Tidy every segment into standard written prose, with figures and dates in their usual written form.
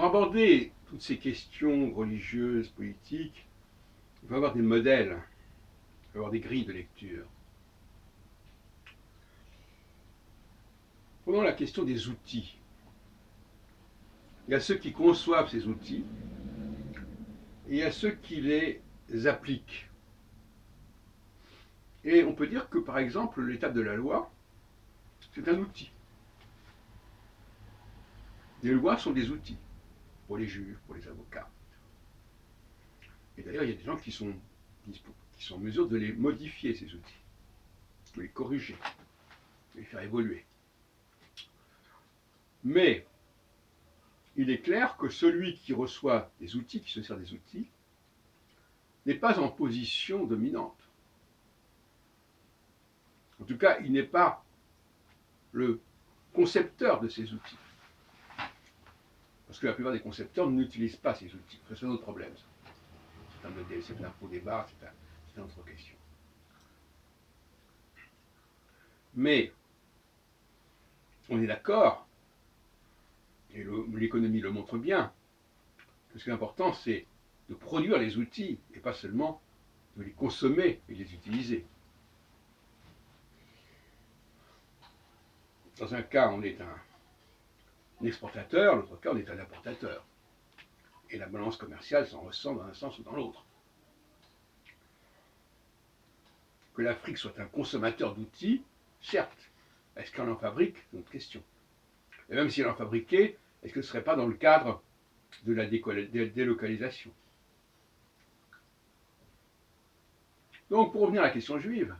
aborder toutes ces questions religieuses, politiques, il faut avoir des modèles, il faut avoir des grilles de lecture. Prenons la question des outils. Il y a ceux qui conçoivent ces outils et il y a ceux qui les appliquent. Et on peut dire que, par exemple, l'étape de la loi, c'est un outil. Les lois sont des outils pour les juges, pour les avocats. Et d'ailleurs, il y a des gens qui sont en mesure de les modifier, ces outils, de les corriger, de les faire évoluer. Mais il est clair que celui qui reçoit des outils, qui se sert des outils, n'est pas en position dominante. En tout cas, il n'est pas le concepteur de ces outils. Parce que la plupart des concepteurs n'utilisent pas ces outils. C'est un autre problème. C'est un faux débat, c'est une autre question. Mais on est d'accord, et l'économie le montre bien, que ce qui est important, c'est de produire les outils, et pas seulement de les consommer et les utiliser. Dans un cas, on est un exportateur, dans l'autre cas, on est un importateur. Et la balance commerciale s'en ressent dans un sens ou dans l'autre. Que l'Afrique soit un consommateur d'outils, certes. Est-ce qu'elle en fabrique? C'est une autre question. Et même si elle en fabriquait, est-ce que ce ne serait pas dans le cadre de la délocalisation? Donc, pour revenir à la question juive,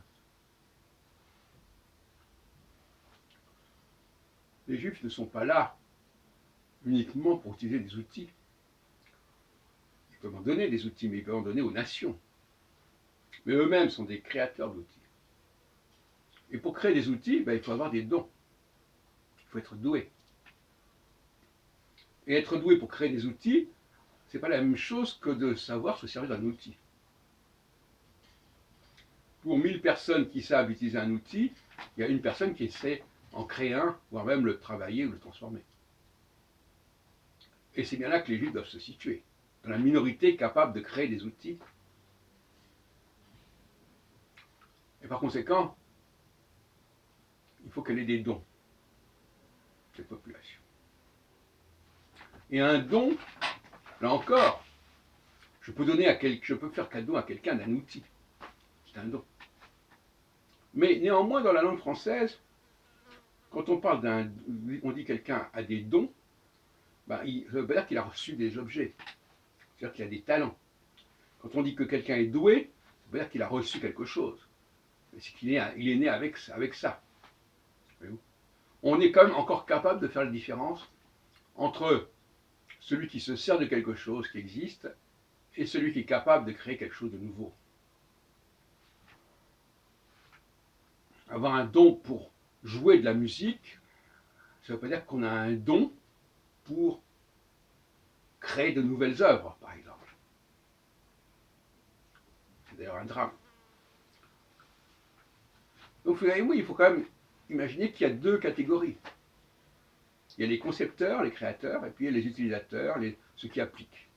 les Juifs ne sont pas là uniquement pour utiliser des outils. Ils peuvent en donner des outils, mais ils peuvent en donner aux nations. Mais eux-mêmes sont des créateurs d'outils. Et pour créer des outils, il faut avoir des dons. Il faut être doué. Et être doué pour créer des outils, ce n'est pas la même chose que de savoir se servir d'un outil. Pour 1000 personnes qui savent utiliser un outil, il y a une personne qui sait en créer un, voire même le travailler ou le transformer. Et c'est bien là que les Juifs doivent se situer, dans la minorité capable de créer des outils. Et par conséquent, il faut qu'elle ait des dons, cette population. Et un don, là encore, je peux faire cadeau à quelqu'un d'un outil. C'est un don. Mais néanmoins, dans la langue française, quand on parle on dit quelqu'un a des dons, ça veut dire qu'il a reçu des objets. C'est-à-dire qu'il a des talents. Quand on dit que quelqu'un est doué, ça veut dire qu'il a reçu quelque chose. C'est qu'il est né avec ça. On est quand même encore capable de faire la différence entre celui qui se sert de quelque chose qui existe et celui qui est capable de créer quelque chose de nouveau. Avoir un don pour jouer de la musique, ça ne veut pas dire qu'on a un don pour créer de nouvelles œuvres, par exemple. C'est d'ailleurs un drame. Donc oui, il faut quand même imaginer qu'il y a deux catégories. Il y a les concepteurs, les créateurs, et puis il y a les utilisateurs, ceux qui appliquent.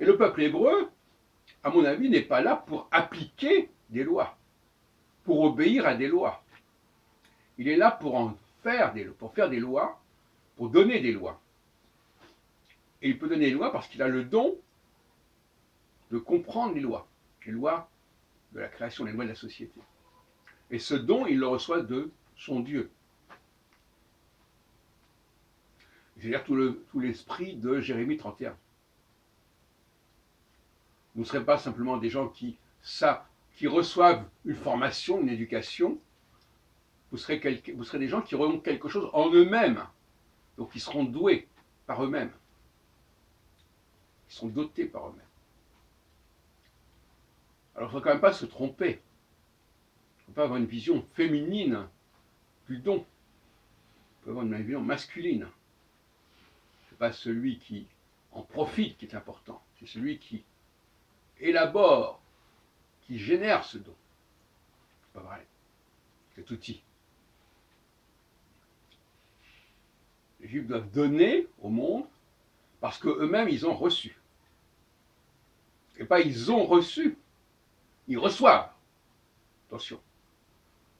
Et le peuple hébreu, à mon avis, n'est pas là pour appliquer des lois, pour obéir à des lois. Il est là pour faire des lois, pour donner des lois. Et il peut donner des lois parce qu'il a le don de comprendre les lois de la création, les lois de la société. Et ce don, il le reçoit de son Dieu. C'est-à-dire tout l'esprit de Jérémie 31. Vous ne serez pas simplement des gens qui reçoivent une formation, une éducation. Vous serez des gens qui auront quelque chose en eux-mêmes. Donc ils seront doués par eux-mêmes. Ils sont dotés par eux-mêmes. Alors il ne faut quand même pas se tromper. Il ne faut pas avoir une vision féminine du don. Il faut avoir une vision masculine. Ce n'est pas celui qui en profite qui est important. C'est celui qui élabore, qui génère ce don. C'est pas vrai. Cet outil. Les Juifs doivent donner au monde parce qu'eux-mêmes, ils ont reçu. Et pas ils ont reçu, ils reçoivent. Attention,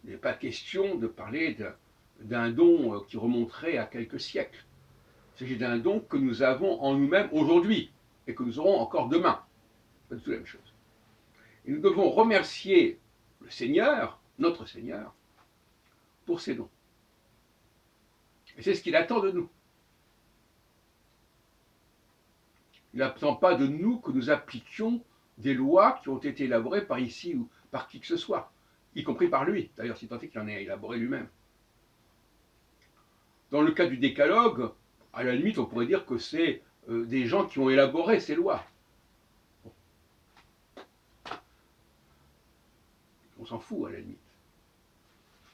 il n'est pas question de parler d'un don qui remonterait à quelques siècles. Il s'agit d'un don que nous avons en nous-mêmes aujourd'hui et que nous aurons encore demain. Pas du tout la même chose. Et nous devons remercier le Seigneur, notre Seigneur, pour ces dons. Et c'est ce qu'il attend de nous. Il n'attend pas de nous que nous appliquions des lois qui ont été élaborées par ici ou par qui que ce soit, y compris par lui, d'ailleurs, si tant est qu'il en ait élaboré lui-même. Dans le cas du décalogue, à la limite, on pourrait dire que c'est des gens qui ont élaboré ces lois. Bon. On s'en fout, à la limite.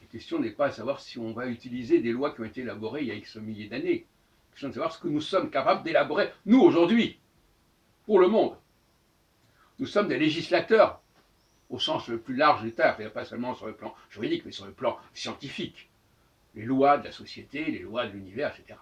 La question n'est pas de savoir si on va utiliser des lois qui ont été élaborées il y a X milliers d'années. La question est de savoir ce que nous sommes capables d'élaborer, nous, aujourd'hui, pour le monde. Nous sommes des législateurs, au sens le plus large du terme, c'est-à-dire pas seulement sur le plan juridique, mais sur le plan scientifique. Les lois de la société, les lois de l'univers, etc.